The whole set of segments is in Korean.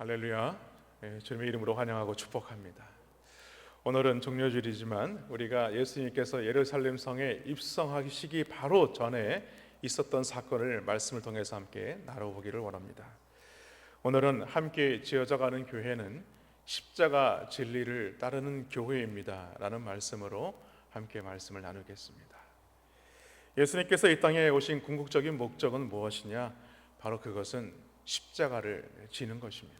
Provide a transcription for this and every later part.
할렐루야. 주님의 이름으로 환영하고 축복합니다. 오늘은 종료주일이지만 우리가 예수님께서 예루살렘 성에 입성하시기 바로 전에 있었던 사건을 말씀을 통해서 함께 나눠보기를 원합니다. 오늘은 함께 지어져가는 교회는 십자가 진리를 따르는 교회입니다 라는 말씀으로 함께 말씀을 나누겠습니다. 예수님께서 이 땅에 오신 궁극적인 목적은 무엇이냐? 바로 그것은 십자가를 지는 것입니다.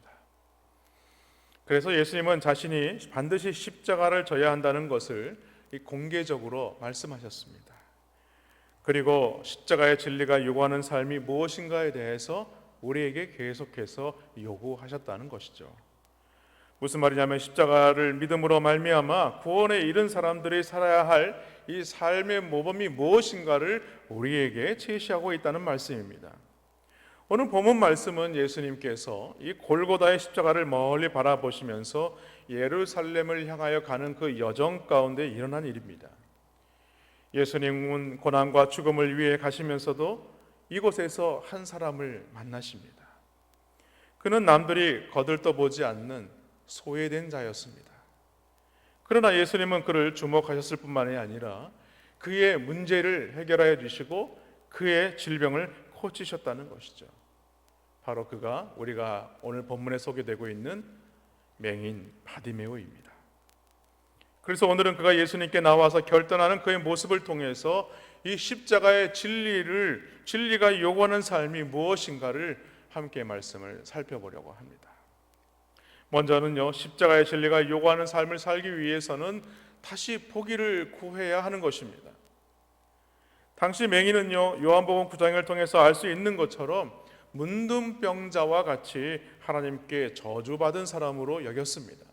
그래서 예수님은 자신이 반드시 십자가를 져야 한다는 것을 공개적으로 말씀하셨습니다. 그리고 십자가의 진리가 요구하는 삶이 무엇인가에 대해서 우리에게 계속해서 요구하셨다는 것이죠. 무슨 말이냐면 십자가를 믿음으로 말미암아 구원에 이른 사람들이 살아야 할 이 삶의 모범이 무엇인가를 우리에게 제시하고 있다는 말씀입니다. 오늘 본문 말씀은 예수님께서 이 골고다의 십자가를 멀리 바라보시면서 예루살렘을 향하여 가는 그 여정 가운데 일어난 일입니다. 예수님은 고난과 죽음을 위해 가시면서도 이곳에서 한 사람을 만나십니다. 그는 남들이 거들떠보지 않는 소외된 자였습니다. 그러나 예수님은 그를 주목하셨을 뿐만이 아니라 그의 문제를 해결하여 주시고 그의 질병을 고치셨다는 것이죠. 바로 그가 우리가 오늘 본문에 소개되고 있는 맹인 바디메오입니다. 그래서 오늘은 그가 예수님께 나와서 결단하는 그의 모습을 통해서 이 십자가의 진리가 요구하는 삶이 무엇인가를 함께 말씀을 살펴보려고 합니다. 먼저는요, 십자가의 진리가 요구하는 삶을 살기 위해서는 다시 포기를 구해야 하는 것입니다. 당시 맹인은요, 요한복음 9장을 통해서 알 수 있는 것처럼 문둥병자와 같이 하나님께 저주받은 사람으로 여겼습니다.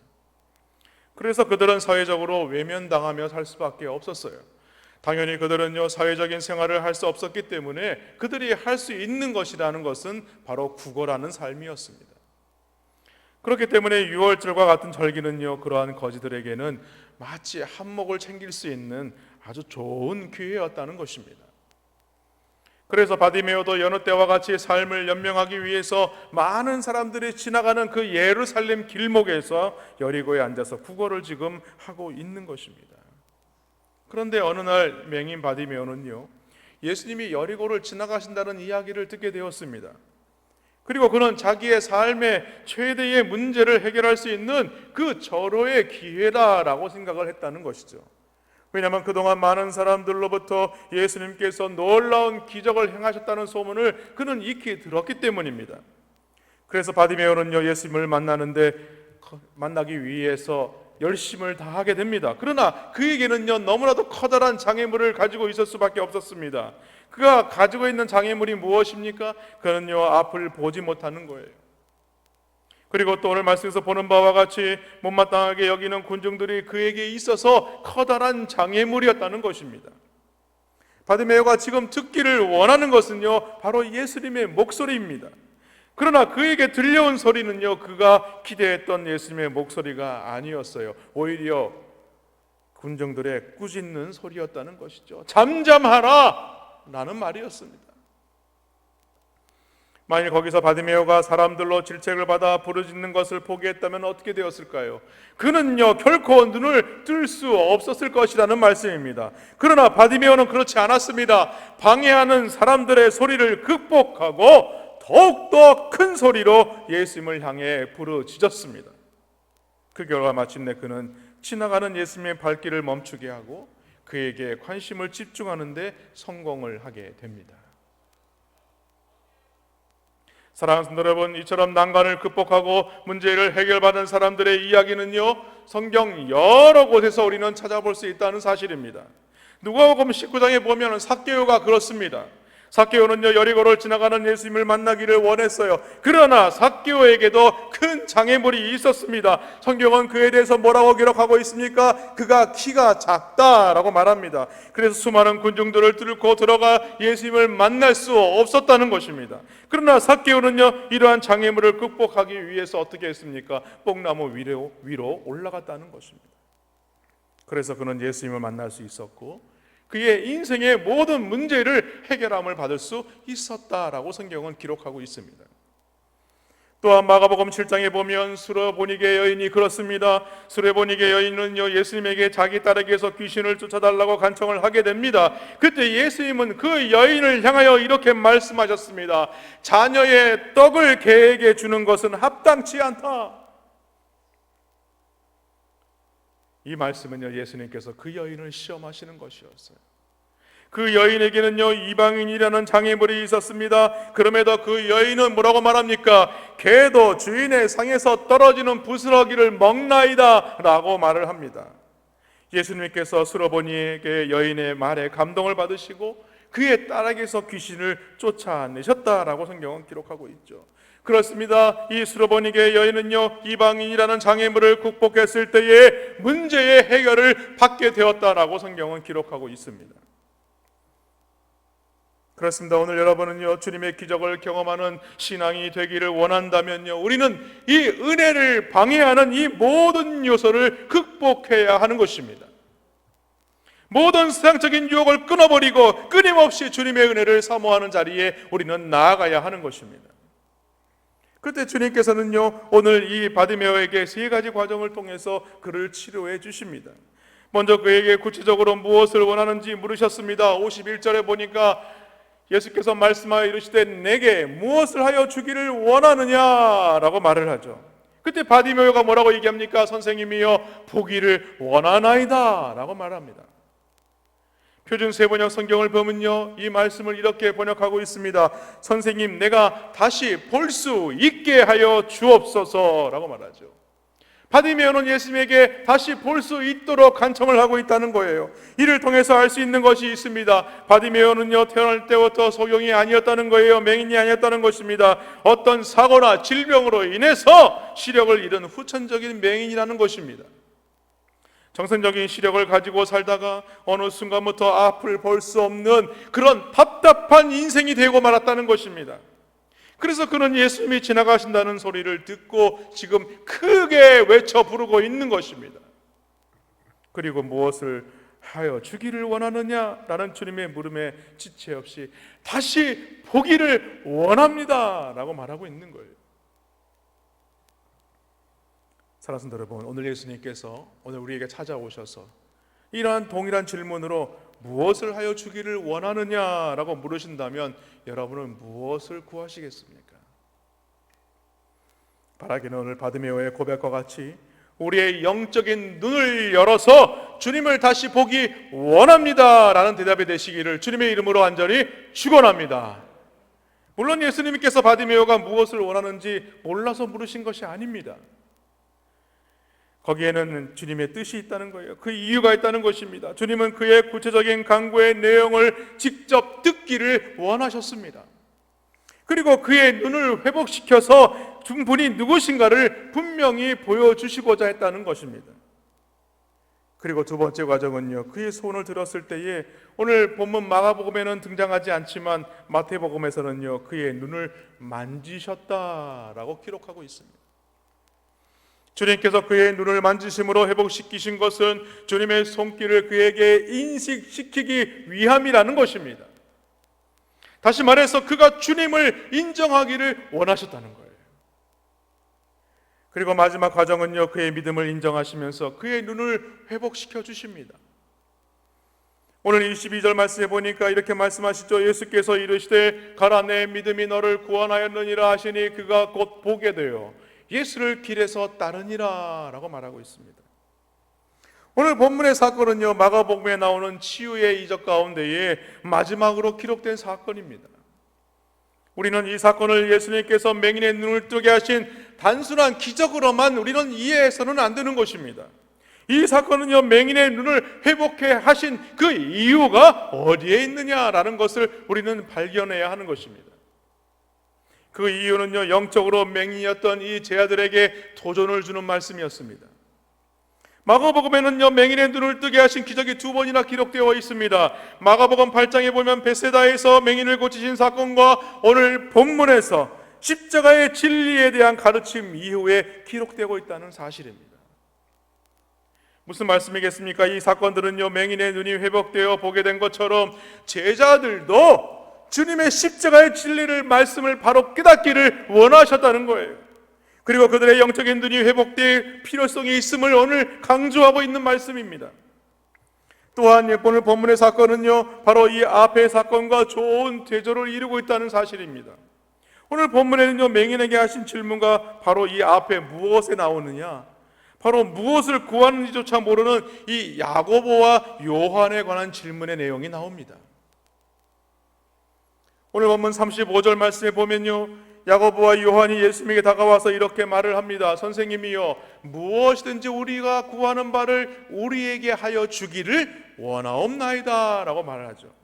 그래서 그들은 사회적으로 외면당하며 살 수밖에 없었어요. 당연히 그들은요, 사회적인 생활을 할 수 없었기 때문에 그들이 할 수 있는 것이라는 것은 바로 구걸하는 삶이었습니다. 그렇기 때문에 유월절과 같은 절기는요, 그러한 거지들에게는 마치 한몫을 챙길 수 있는 아주 좋은 기회였다는 것입니다. 그래서 바디메오도 여느 때와 같이 삶을 연명하기 위해서 많은 사람들이 지나가는 그 예루살렘 길목에서 여리고에 앉아서 구걸을 지금 하고 있는 것입니다. 그런데 어느 날 맹인 바디메오는요, 예수님이 여리고를 지나가신다는 이야기를 듣게 되었습니다. 그리고 그는 자기의 삶의 최대의 문제를 해결할 수 있는 그 절호의 기회다라고 생각을 했다는 것이죠. 왜냐하면 그동안 많은 사람들로부터 예수님께서 놀라운 기적을 행하셨다는 소문을 그는 익히 들었기 때문입니다. 그래서 바디메오는요, 예수님을 만나기 위해서 열심을 다하게 됩니다. 그러나 그에게는요, 너무나도 커다란 장애물을 가지고 있을 수밖에 없었습니다. 그가 가지고 있는 장애물이 무엇입니까? 그는요, 앞을 보지 못하는 거예요. 그리고 또 오늘 말씀에서 보는 바와 같이 못마땅하게 여기는 군중들이 그에게 있어서 커다란 장애물이었다는 것입니다. 바디메오가 지금 듣기를 원하는 것은요, 바로 예수님의 목소리입니다. 그러나 그에게 들려온 소리는요, 그가 기대했던 예수님의 목소리가 아니었어요. 오히려 군중들의 꾸짖는 소리였다는 것이죠. 잠잠하라! 라는 말이었습니다. 만일 거기서 바디메오가 사람들로 질책을 받아 부르짖는 것을 포기했다면 어떻게 되었을까요? 그는요, 결코 눈을 뜰 수 없었을 것이라는 말씀입니다. 그러나 바디메오는 그렇지 않았습니다. 방해하는 사람들의 소리를 극복하고 더욱더 큰 소리로 예수님을 향해 부르짖었습니다. 그 결과 마침내 그는 지나가는 예수님의 발길을 멈추게 하고 그에게 관심을 집중하는 데 성공을 하게 됩니다. 사랑하는 여러분, 이처럼 난관을 극복하고 문제를 해결받은 사람들의 이야기는요, 성경 여러 곳에서 우리는 찾아볼 수 있다는 사실입니다. 누가복음 19장에 보면 삭개오가 그렇습니다. 삭개오는요, 여리고를 지나가는 예수님을 만나기를 원했어요. 그러나 삭개오에게도 큰 장애물이 있었습니다. 성경은 그에 대해서 뭐라고 기록하고 있습니까? 그가 키가 작다라고 말합니다. 그래서 수많은 군중들을 뚫고 들어가 예수님을 만날 수 없었다는 것입니다. 그러나 삭개오는요, 이러한 장애물을 극복하기 위해서 어떻게 했습니까? 뽕나무 위로 올라갔다는 것입니다. 그래서 그는 예수님을 만날 수 있었고 그의 인생의 모든 문제를 해결함을 받을 수 있었다라고 성경은 기록하고 있습니다. 또한 마가복음 7장에 보면 수레보니게 여인이 그렇습니다. 수레보니게 여인은요, 예수님에게 자기 딸에게서 귀신을 쫓아달라고 간청을 하게 됩니다. 그때 예수님은 그 여인을 향하여 이렇게 말씀하셨습니다. 자녀의 떡을 개에게 주는 것은 합당치 않다. 이 말씀은요, 예수님께서 그 여인을 시험하시는 것이었어요. 그 여인에게는요, 이방인이라는 장애물이 있었습니다. 그럼에도 그 여인은 뭐라고 말합니까? 개도 주인의 상에서 떨어지는 부스러기를 먹나이다 라고 말을 합니다. 예수님께서 수레보니게 여인의 말에 감동을 받으시고 그의 딸에게서 귀신을 쫓아내셨다라고 성경은 기록하고 있죠. 그렇습니다. 이 수레보니게 여인은요, 이방인이라는 장애물을 극복했을 때에 문제의 해결을 받게 되었다라고 성경은 기록하고 있습니다. 그렇습니다. 오늘 여러분은요, 주님의 기적을 경험하는 신앙이 되기를 원한다면요, 우리는 이 은혜를 방해하는 이 모든 요소를 극복해야 하는 것입니다. 모든 세상적인 유혹을 끊어버리고 끊임없이 주님의 은혜를 사모하는 자리에 우리는 나아가야 하는 것입니다. 그때 주님께서는요, 오늘 이 바디메오에게 세 가지 과정을 통해서 그를 치료해 주십니다. 먼저 그에게 구체적으로 무엇을 원하는지 물으셨습니다. 51절에 보니까 예수께서 말씀하여 이르시되 내게 무엇을 하여 주기를 원하느냐라고 말을 하죠. 그때 바디메오가 뭐라고 얘기합니까? 선생님이여, 보기를 원하나이다 라고 말합니다. 표준 세번역 성경을 보면요, 이 말씀을 이렇게 번역하고 있습니다. 선생님, 내가 다시 볼 수 있게 하여 주옵소서 라고 말하죠. 바디메오는 예수님에게 다시 볼 수 있도록 간청을 하고 있다는 거예요. 이를 통해서 알 수 있는 것이 있습니다. 바디메오는요, 태어날 때부터 소경이 아니었다는 거예요. 맹인이 아니었다는 것입니다. 어떤 사고나 질병으로 인해서 시력을 잃은 후천적인 맹인이라는 것입니다. 정상적인 시력을 가지고 살다가 어느 순간부터 앞을 볼 수 없는 그런 답답한 인생이 되고 말았다는 것입니다. 그래서 그는 예수님이 지나가신다는 소리를 듣고 지금 크게 외쳐 부르고 있는 것입니다. 그리고 무엇을 하여 주기를 원하느냐라는 주님의 물음에 지체 없이 다시 보기를 원합니다 라고 말하고 있는 거예요. 사랑하는 여러분, 오늘 예수님께서 오늘 우리에게 찾아오셔서 이러한 동일한 질문으로 무엇을 하여 주기를 원하느냐라고 물으신다면 여러분은 무엇을 구하시겠습니까? 바라기는 오늘 바디메오의 고백과 같이 우리의 영적인 눈을 열어서 주님을 다시 보기 원합니다 라는 대답이 되시기를 주님의 이름으로 간절히 축원합니다. 물론 예수님께서 바디메오가 무엇을 원하는지 몰라서 물으신 것이 아닙니다. 거기에는 주님의 뜻이 있다는 거예요. 그 이유가 있다는 것입니다. 주님은 그의 구체적인 간구의 내용을 직접 듣기를 원하셨습니다. 그리고 그의 눈을 회복시켜서 분이 누구신가를 분명히 보여주시고자 했다는 것입니다. 그리고 두 번째 과정은요, 그의 소원을 들었을 때에 오늘 본문 마가복음에는 등장하지 않지만 마태복음에서는요, 그의 눈을 만지셨다라고 기록하고 있습니다. 주님께서 그의 눈을 만지심으로 회복시키신 것은 주님의 손길을 그에게 인식시키기 위함이라는 것입니다. 다시 말해서 그가 주님을 인정하기를 원하셨다는 거예요. 그리고 마지막 과정은요, 그의 믿음을 인정하시면서 그의 눈을 회복시켜 주십니다. 오늘 22절 말씀에 보니까 이렇게 말씀하시죠. 예수께서 이르시되 가라, 내 믿음이 너를 구원하였느니라 하시니 그가 곧 보게 되어 예수를 길에서 따르니라 라고 말하고 있습니다. 오늘 본문의 사건은요, 마가복음에 나오는 치유의 이적 가운데에 마지막으로 기록된 사건입니다. 우리는 이 사건을 예수님께서 맹인의 눈을 뜨게 하신 단순한 기적으로만 우리는 이해해서는 안 되는 것입니다. 이 사건은요, 맹인의 눈을 회복해 하신 그 이유가 어디에 있느냐라는 것을 우리는 발견해야 하는 것입니다. 그 이유는요, 영적으로 맹인이었던 이 제자들에게 도전을 주는 말씀이었습니다. 마가복음에는요, 맹인의 눈을 뜨게 하신 기적이 두 번이나 기록되어 있습니다. 마가복음 8장에 보면 베세다에서 맹인을 고치신 사건과 오늘 본문에서 십자가의 진리에 대한 가르침 이후에 기록되고 있다는 사실입니다. 무슨 말씀이겠습니까? 이 사건들은요, 맹인의 눈이 회복되어 보게 된 것처럼 제자들도 주님의 십자가의 진리를 말씀을 바로 깨닫기를 원하셨다는 거예요. 그리고 그들의 영적인 눈이 회복될 필요성이 있음을 오늘 강조하고 있는 말씀입니다. 또한 오늘 본문의 사건은요, 바로 이 앞의 사건과 좋은 대조를 이루고 있다는 사실입니다. 오늘 본문에는요, 맹인에게 하신 질문과 바로 이 앞에 무엇에 나오느냐, 바로 무엇을 구하는지조차 모르는 이 야고보와 요한에 관한 질문의 내용이 나옵니다. 오늘 본문 35절 말씀에 보면요, 야고보와 요한이 예수님에게 다가와서 이렇게 말을 합니다. 선생님이여, 무엇이든지 우리가 구하는 바를 우리에게 하여 주기를 원하옵나이다 라고 말을 하죠.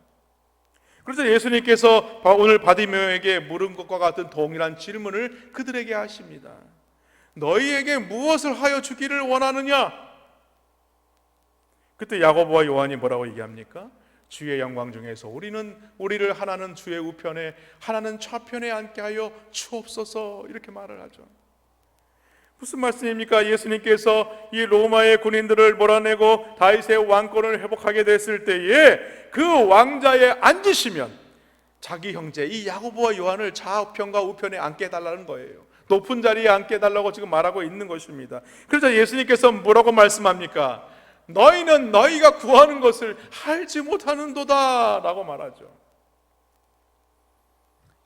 그래서 예수님께서 오늘 바디메오에게 물은 것과 같은 동일한 질문을 그들에게 하십니다. 너희에게 무엇을 하여 주기를 원하느냐? 그때 야고보와 요한이 뭐라고 얘기합니까? 주의 영광 중에서 우리를 하나는 주의 우편에 하나는 좌편에 앉게 하여 주옵소서, 이렇게 말을 하죠. 무슨 말씀입니까? 예수님께서 이 로마의 군인들을 몰아내고 다윗의 왕권을 회복하게 됐을 때에 그 왕자에 앉으시면 자기 형제 이 야고보와 요한을 좌편과 우편에 앉게 해달라는 거예요. 높은 자리에 앉게 해달라고 지금 말하고 있는 것입니다. 그래서 예수님께서 뭐라고 말씀합니까? 너희는 너희가 구하는 것을 알지 못하는도다 라고 말하죠.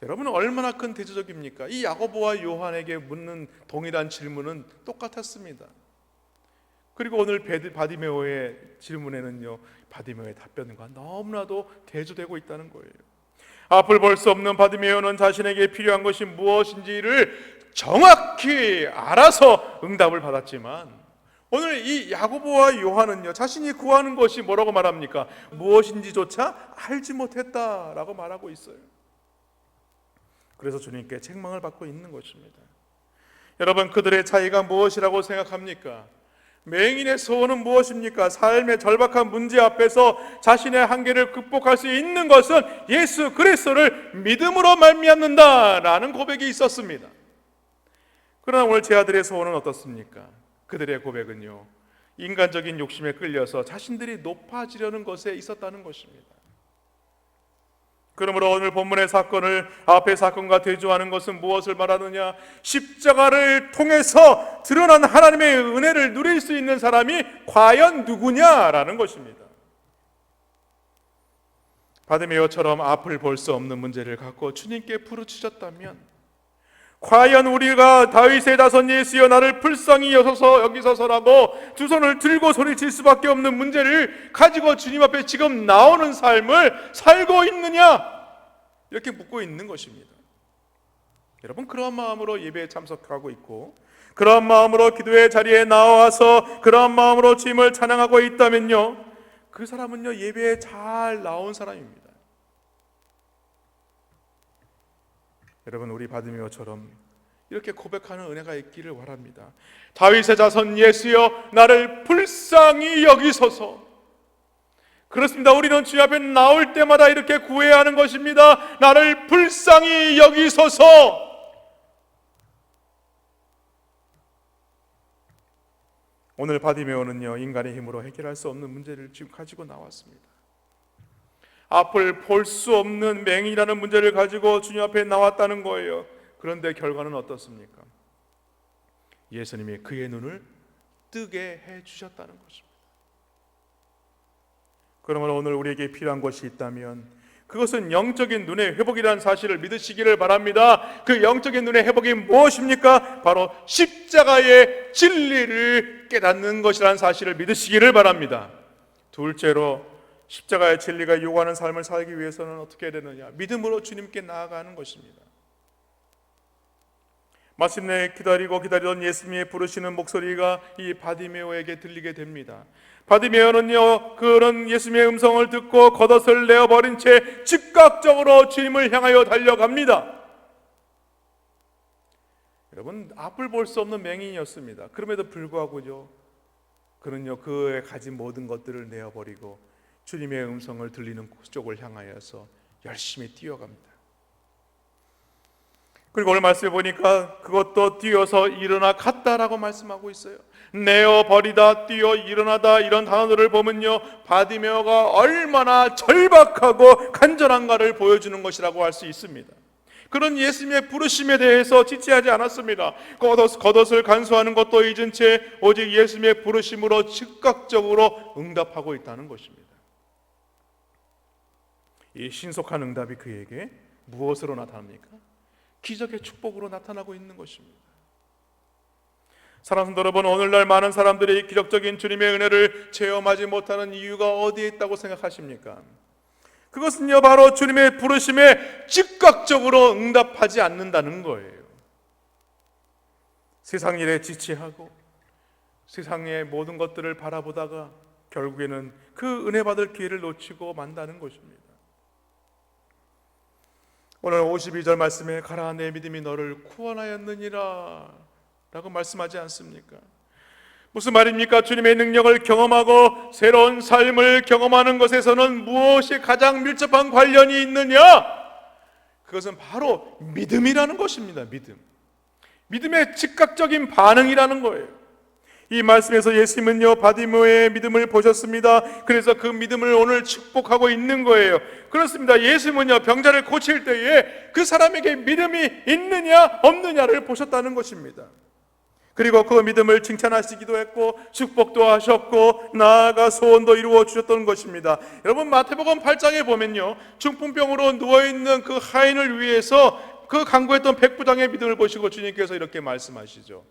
여러분은 얼마나 큰 대조적입니까? 이 야고보와 요한에게 묻는 동일한 질문은 똑같았습니다. 그리고 오늘 바디메오의 질문에는요, 바디메오의 답변과 너무나도 대조되고 있다는 거예요. 앞을 볼 수 없는 바디메오는 자신에게 필요한 것이 무엇인지를 정확히 알아서 응답을 받았지만, 오늘 이 야고보와 요한은요, 자신이 구하는 것이 뭐라고 말합니까? 무엇인지조차 알지 못했다라고 말하고 있어요. 그래서 주님께 책망을 받고 있는 것입니다. 여러분, 그들의 차이가 무엇이라고 생각합니까? 맹인의 소원은 무엇입니까? 삶의 절박한 문제 앞에서 자신의 한계를 극복할 수 있는 것은 예수 그리스도를 믿음으로 말미암는다라는 고백이 있었습니다. 그러나 오늘 제 아들의 소원은 어떻습니까? 그들의 고백은요, 인간적인 욕심에 끌려서 자신들이 높아지려는 것에 있었다는 것입니다. 그러므로 오늘 본문의 사건을 앞의 사건과 대조하는 것은 무엇을 말하느냐? 십자가를 통해서 드러난 하나님의 은혜를 누릴 수 있는 사람이 과연 누구냐라는 것입니다. 바디메오처럼 앞을 볼 수 없는 문제를 갖고 주님께 부르짖었다면, 과연 우리가 다윗의 자손 예수여 나를 불쌍히 여기소서라고 두 손을 들고 소리칠 수밖에 없는 문제를 가지고 주님 앞에 지금 나오는 삶을 살고 있느냐? 이렇게 묻고 있는 것입니다. 여러분, 그런 마음으로 예배에 참석하고 있고, 그런 마음으로 기도의 자리에 나와서 그런 마음으로 주님을 찬양하고 있다면요, 그 사람은요, 예배에 잘 나온 사람입니다. 여러분, 우리 바디메오처럼 이렇게 고백하는 은혜가 있기를 바랍니다. 다윗의 자손 예수여 나를 불쌍히 여기소서. 그렇습니다. 우리는 주님 앞에 나올 때마다 이렇게 구해야 하는 것입니다. 나를 불쌍히 여기소서. 오늘 바디메오는요, 인간의 힘으로 해결할 수 없는 문제를 지금 가지고 나왔습니다. 앞을 볼 수 없는 맹인이라는 문제를 가지고 주님 앞에 나왔다는 거예요. 그런데 결과는 어떻습니까? 예수님이 그의 눈을 뜨게 해주셨다는 것입니다. 그러면 오늘 우리에게 필요한 것이 있다면 그것은 영적인 눈의 회복이라는 사실을 믿으시기를 바랍니다. 그 영적인 눈의 회복이 무엇입니까? 바로 십자가의 진리를 깨닫는 것이라는 사실을 믿으시기를 바랍니다. 둘째로, 십자가의 진리가 요구하는 삶을 살기 위해서는 어떻게 해야 되느냐? 믿음으로 주님께 나아가는 것입니다. 마침내 기다리던 예수님의 부르시는 목소리가 이 바디메오에게 들리게 됩니다. 바디메오는요, 그런 예수님의 음성을 듣고 겉옷을 내어버린 채 즉각적으로 주님을 향하여 달려갑니다. 여러분, 앞을 볼 수 없는 맹인이었습니다. 그럼에도 불구하고요, 그는요, 그의 가진 모든 것들을 내어버리고 주님의 음성을 들리는 쪽을 향하여서 열심히 뛰어갑니다. 그리고 오늘 말씀해 보니까 그것도 뛰어서 일어나 갔다라고 말씀하고 있어요. 내어버리다, 뛰어 일어나다, 이런 단어들을 보면요, 바디메오가 얼마나 절박하고 간절한가를 보여주는 것이라고 할 수 있습니다. 그런 예수님의 부르심에 대해서 지체하지 않았습니다. 겉옷을 간수하는 것도 잊은 채 오직 예수님의 부르심으로 즉각적으로 응답하고 있다는 것입니다. 이 신속한 응답이 그에게 무엇으로 나타납니까? 기적의 축복으로 나타나고 있는 것입니다. 사랑하는 성도 여러분, 오늘날 많은 사람들이 기적적인 주님의 은혜를 체험하지 못하는 이유가 어디에 있다고 생각하십니까? 그것은요, 바로 주님의 부르심에 즉각적으로 응답하지 않는다는 거예요. 세상 일에 지체하고 세상의 모든 것들을 바라보다가 결국에는 그 은혜 받을 기회를 놓치고 만다는 것입니다. 오늘 52절 말씀에 가라 내 믿음이 너를 구원하였느니라 라고 말씀하지 않습니까? 무슨 말입니까? 주님의 능력을 경험하고 새로운 삶을 경험하는 것에서는 무엇이 가장 밀접한 관련이 있느냐? 그것은 바로 믿음이라는 것입니다. 믿음의 즉각적인 반응이라는 거예요. 이 말씀에서 예수님은요, 바디메오의 믿음을 보셨습니다. 그래서 그 믿음을 오늘 축복하고 있는 거예요. 그렇습니다. 예수님은요, 병자를 고칠 때에 그 사람에게 믿음이 있느냐 없느냐를 보셨다는 것입니다. 그리고 그 믿음을 칭찬하시기도 했고 축복도 하셨고 나아가 소원도 이루어 주셨던 것입니다. 여러분, 마태복음 8장에 보면요, 중풍병으로 누워있는 그 하인을 위해서 그 간구했던 백부장의 믿음을 보시고 주님께서 이렇게 말씀하시죠.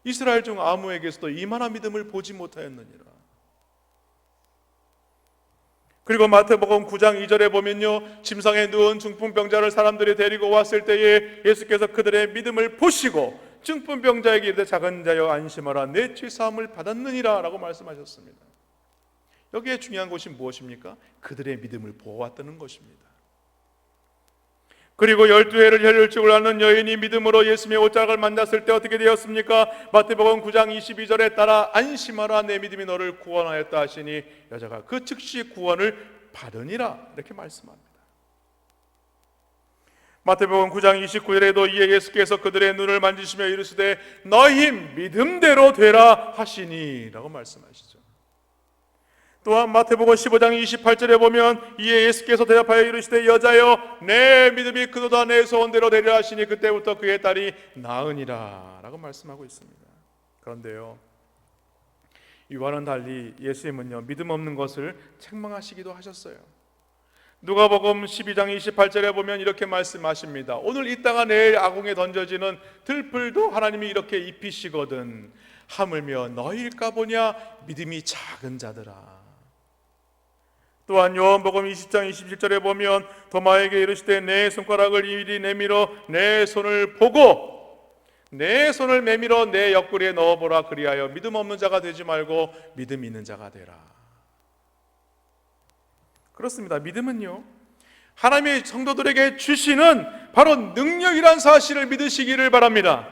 이스라엘 중 아무에게서도 이만한 믿음을 보지 못하였느니라. 그리고 마태복음 9장 2절에 보면요, 침상에 누운 중풍병자를 사람들이 데리고 왔을 때에 예수께서 그들의 믿음을 보시고 중풍병자에게 이르되 작은 자여 안심하라 내 죄 사함을 받았느니라 라고 말씀하셨습니다. 여기에 중요한 것이 무엇입니까? 그들의 믿음을 보았다는 것입니다. 그리고 12해를 혈혈증을 앓는 여인이 믿음으로 예수님의 옷자락을 만났을 때 어떻게 되었습니까? 마태복음 9장 22절에 따라 안심하라 내 믿음이 너를 구원하였다 하시니 여자가 그 즉시 구원을 받으니라 이렇게 말씀합니다. 마태복음 9장 29절에도 이에 예수께서 그들의 눈을 만지시며 이르시되 너희 믿음대로 되라 하시니 라고 말씀하시죠. 또한 마태복음 15장 28절에 보면 이에 예수께서 대답하여 이르시되 여자여 내 믿음이 크도다 내 소원대로 되리라 하시니 그때부터 그의 딸이 나으니라 라고 말씀하고 있습니다. 그런데요, 이와는 달리 예수님은요, 믿음 없는 것을 책망하시기도 하셨어요. 누가복음 12장 28절에 보면 이렇게 말씀하십니다. 오늘 이 땅아 내일 아궁에 던져지는 들풀도 하나님이 이렇게 입히시거든 하물며 너희일까 보냐 믿음이 작은 자들아. 또한 요한복음 20장 27절에 보면 도마에게 이르시되 내 손가락을 이리 내밀어 내 손을 보고 내 손을 내밀어 내 옆구리에 넣어보라 그리하여 믿음 없는 자가 되지 말고 믿음 있는 자가 되라. 그렇습니다. 믿음은요, 하나님의 성도들에게 주시는 바로 능력이란 사실을 믿으시기를 바랍니다.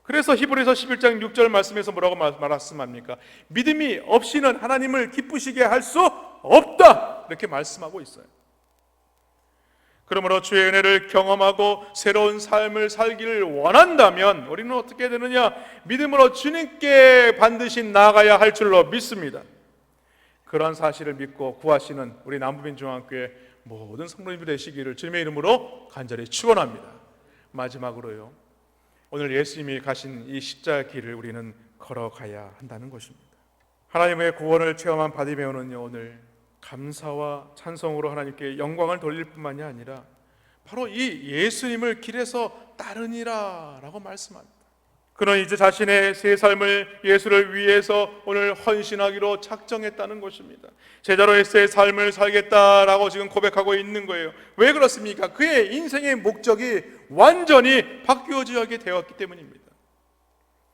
그래서 히브리서 11장 6절 말씀에서 뭐라고 말씀합니까? 믿음이 없이는 하나님을 기쁘시게 할 수 없다 이렇게 말씀하고 있어요. 그러므로 주의 은혜를 경험하고 새로운 삶을 살기를 원한다면 우리는 어떻게 되느냐? 믿음으로 주님께 반드시 나아가야 할 줄로 믿습니다. 그러한 사실을 믿고 구하시는 우리 남부민중앙교회 모든 성도님들 되시기를 주님의 이름으로 간절히 축원합니다. 마지막으로요, 오늘 예수님이 가신 이 십자가 길을 우리는 걸어가야 한다는 것입니다. 하나님의 구원을 체험한 바디메오는요, 오늘 감사와 찬송으로 하나님께 영광을 돌릴 뿐만이 아니라 바로 이 예수님을 길에서 따르니라 라고 말씀합니다. 그는 이제 자신의 새 삶을 예수를 위해서 오늘 헌신하기로 작정했다는 것입니다. 제자로의 새 삶을 살겠다라고 지금 고백하고 있는 거예요. 왜 그렇습니까? 그의 인생의 목적이 완전히 바뀌어지게 되었기 때문입니다.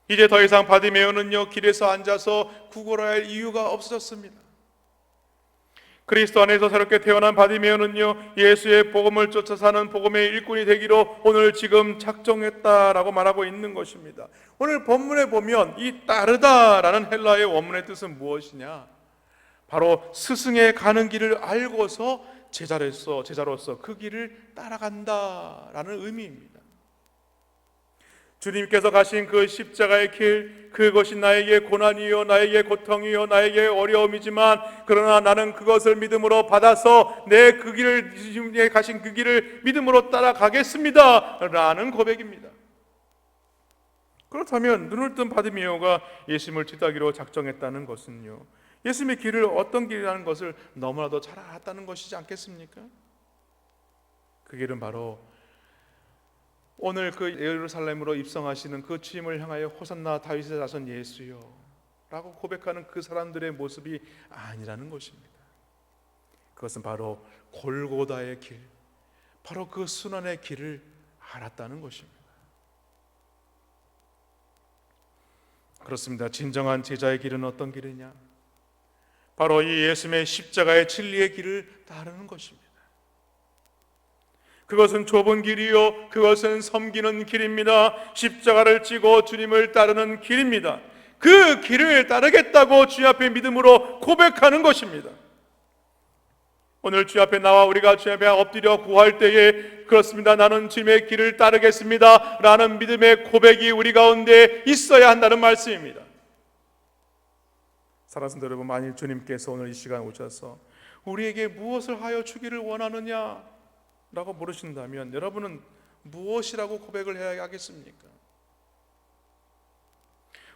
이제 더 이상 바디메오는요, 길에서 앉아서 구걸해야 할 이유가 없어졌습니다. 그리스도 안에서 새롭게 태어난 바디메오는요, 예수의 복음을 쫓아 사는 복음의 일꾼이 되기로 오늘 지금 작정했다라고 말하고 있는 것입니다. 오늘 본문에 보면 이 따르다라는 헬라어의 원문의 뜻은 무엇이냐? 바로 스승의 가는 길을 알고서 제자로서 그 길을 따라간다라는 의미입니다. 주님께서 가신 그 십자가의 길, 그것이 나에게 고난이요, 나에게 고통이요, 나에게 어려움이지만 그러나 나는 그것을 믿음으로 받아서 내 그 길을, 주님이 가신 그 길을 믿음으로 따라가겠습니다 라는 고백입니다. 그렇다면 눈을 뜬 바디메오가 예수님을 뒤따기로 작정했다는 것은요, 예수님의 길을 어떤 길이라는 것을 너무나도 잘 알았다는 것이지 않겠습니까? 그 길은 바로 오늘 그 예루살렘으로 입성하시는 그 주님을 향하여 호산나 다윗의 자손 예수여 라고 고백하는 그 사람들의 모습이 아니라는 것입니다. 그것은 바로 골고다의 길, 바로 그 순환의 길을 알았다는 것입니다. 그렇습니다. 진정한 제자의 길은 어떤 길이냐? 바로 이 예수님의 십자가의 진리의 길을 따르는 것입니다. 그것은 좁은 길이요, 그것은 섬기는 길입니다. 십자가를 지고 주님을 따르는 길입니다. 그 길을 따르겠다고 주님 앞에 믿음으로 고백하는 것입니다. 오늘 주님 앞에 나와 우리가 주님 앞에 엎드려 구할 때에 그렇습니다, 나는 주님의 길을 따르겠습니다 라는 믿음의 고백이 우리 가운데 있어야 한다는 말씀입니다. 사랑하는 성도 여러분, 만일 주님께서 오늘 이 시간 오셔서 우리에게 무엇을 하여 주기를 원하느냐 라고 물으신다면 여러분은 무엇이라고 고백을 해야 하겠습니까?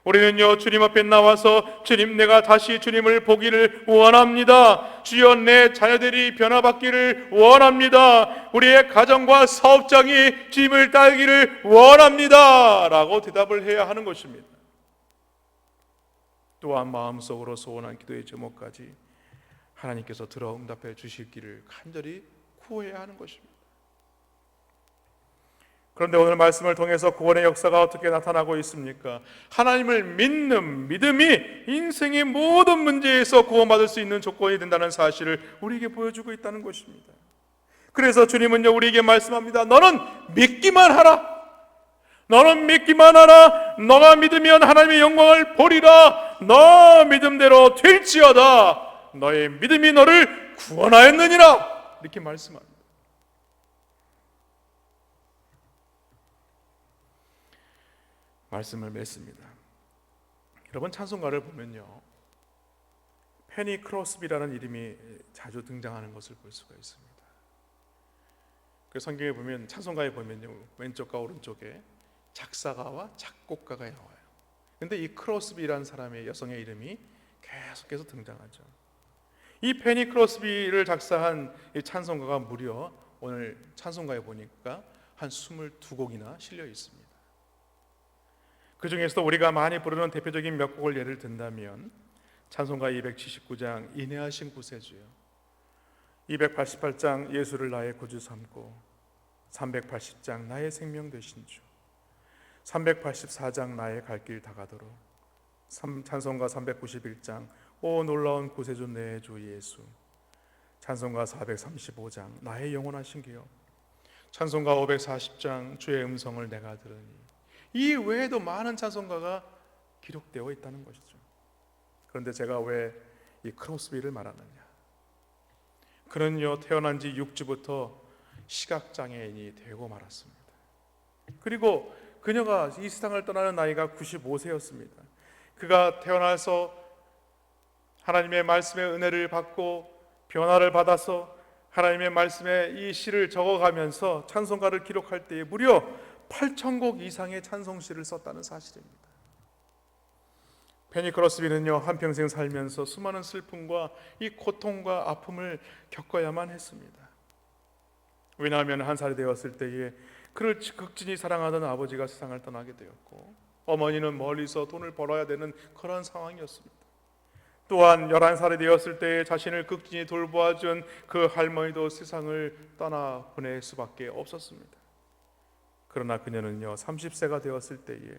우리는요, 주님 앞에 나와서 주님, 내가 다시 주님을 보기를 원합니다. 주여, 내 자녀들이 변화받기를 원합니다. 우리의 가정과 사업장이 주님을 따르기를 원합니다 라고 대답을 해야 하는 것입니다. 또한 마음속으로 소원한 기도의 제목까지 하나님께서 들어 응답해 주실 길을 간절히 구해야 하는 것입니다. 그런데 오늘 말씀을 통해서 구원의 역사가 어떻게 나타나고 있습니까? 하나님을 믿는 믿음이 인생의 모든 문제에서 구원받을 수 있는 조건이 된다는 사실을 우리에게 보여주고 있다는 것입니다. 그래서 주님은요, 우리에게 말씀합니다. 너는 믿기만 하라. 너는 믿기만 하라. 너가 믿으면 하나님의 영광을 보리라. 너 믿음대로 될지어다. 너의 믿음이 너를 구원하였느니라. 이렇게 말씀합니다. 말씀을 맺습니다. 여러분, 찬송가를 보면요, 페니 크로스비라는 이름이 자주 등장하는 것을 볼 수가 있습니다. 그 성경에 보면, 찬송가에 보면요, 왼쪽과 오른쪽에 작사가와 작곡가가 나와요. 근데 이 크로스비라는 사람의 여성의 이름이 계속해서 등장하죠. 이 페니 크로스비를 작사한 이 찬송가가 무려 오늘 찬송가에 보니까 한 22곡이나 실려 있습니다. 그 중에서도 우리가 많이 부르는 대표적인 몇 곡을 예를 든다면 찬송가 279장 인내하신 구세주여, 288장 예수를 나의 구주 삼고, 380장 나의 생명 되신 주, 384장 나의 갈 길 다가도록, 찬송가 391장 오 놀라운 구세주 내 주 예수, 찬송가 435장 나의 영원하신 기업, 찬송가 540장 주의 음성을 내가 들으니, 이 외에도 많은 찬송가가 기록되어 있다는 것이죠. 그런데 제가 왜 이 크로스비를 말하느냐? 그는요, 태어난 지 6주부터 시각장애인이 되고 말았습니다. 그리고 그녀가 이 세상을 떠나는 나이가 95세였습니다. 그가 태어나서 하나님의 말씀의 은혜를 받고 변화를 받아서 하나님의 말씀에 이 시를 적어가면서 찬송가를 기록할 때에 무려 8,000곡 이상의 찬송시를 썼다는 사실입니다. 페니 크로스비는요, 한평생 살면서 수많은 슬픔과 이 고통과 아픔을 겪어야만 했습니다. 왜냐하면 한 살이 되었을 때에 그를 극진히 사랑하던 아버지가 세상을 떠나게 되었고, 어머니는 멀리서 돈을 벌어야 되는 그런 상황이었습니다. 또한 11살이 되었을 때에 자신을 극진히 돌보아준 그 할머니도 세상을 떠나 보낼 수밖에 없었습니다. 그러나 그녀는요, 30세가 되었을 때에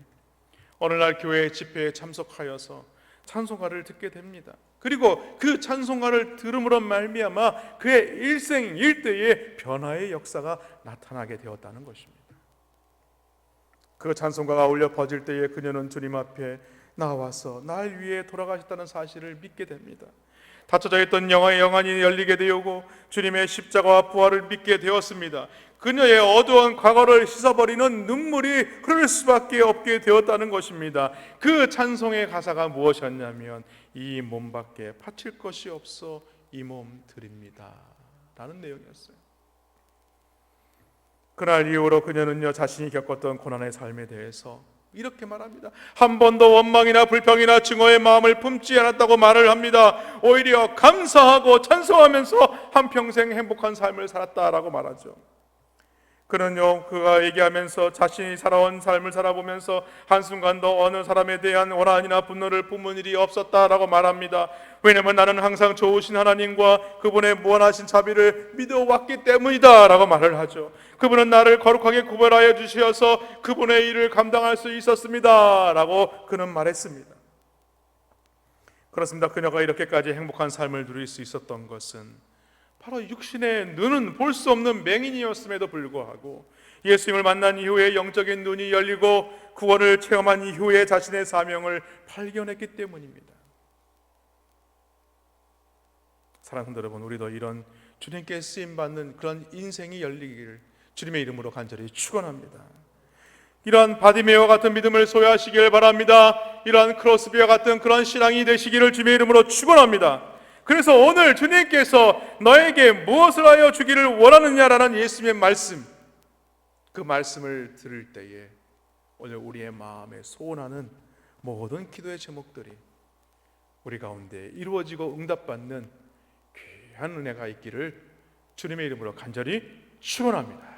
어느 날 교회 집회에 참석하여서 찬송가를 듣게 됩니다. 그리고 그 찬송가를 들음으로 말미암아 그의 일생 일대의 변화의 역사가 나타나게 되었다는 것입니다. 그 찬송가가 울려 퍼질 때에 그녀는 주님 앞에 나와서 날 위해 돌아가셨다는 사실을 믿게 됩니다. 닫혀져 있던 영혼의 영안이 열리게 되었고 주님의 십자가와 부활을 믿게 되었습니다. 그녀의 어두운 과거를 씻어버리는 눈물이 흐를 수밖에 없게 되었다는 것입니다. 그 찬송의 가사가 무엇이었냐면 이 몸밖에 바칠 것이 없어 이 몸 드립니다 라는 내용이었어요. 그날 이후로 그녀는요, 자신이 겪었던 고난의 삶에 대해서 이렇게 말합니다. 한 번도 원망이나 불평이나 증오의 마음을 품지 않았다고 말을 합니다. 오히려 감사하고 찬송하면서 한평생 행복한 삶을 살았다라고 말하죠. 그는요, 그가 얘기하면서 자신이 살아온 삶을 살아보면서 한순간도 어느 사람에 대한 원한이나 분노를 품은 일이 없었다라고 말합니다. 왜냐하면 나는 항상 좋으신 하나님과 그분의 무한하신 자비를 믿어왔기 때문이다 라고 말을 하죠. 그분은 나를 거룩하게 구별하여 주셔서 그분의 일을 감당할 수 있었습니다 라고 그는 말했습니다. 그렇습니다. 그녀가 이렇게까지 행복한 삶을 누릴 수 있었던 것은 바로 육신의 눈은 볼 수 없는 맹인이었음에도 불구하고 예수님을 만난 이후에 영적인 눈이 열리고 구원을 체험한 이후에 자신의 사명을 발견했기 때문입니다. 사랑하는 여러분, 우리도 이런 주님께 쓰임받는 그런 인생이 열리기를 주님의 이름으로 간절히 축원합니다. 이러한 바디메어와 같은 믿음을 소유하시길 바랍니다. 이러한 크로스비와 같은 그런 신앙이 되시기를 주님의 이름으로 축원합니다. 그래서 오늘 주님께서 너에게 무엇을 하여 주기를 원하느냐라는 예수님의 말씀, 그 말씀을 들을 때에 오늘 우리의 마음에 소원하는 모든 기도의 제목들이 우리 가운데 이루어지고 응답받는 귀한 은혜가 있기를 주님의 이름으로 간절히 축원합니다.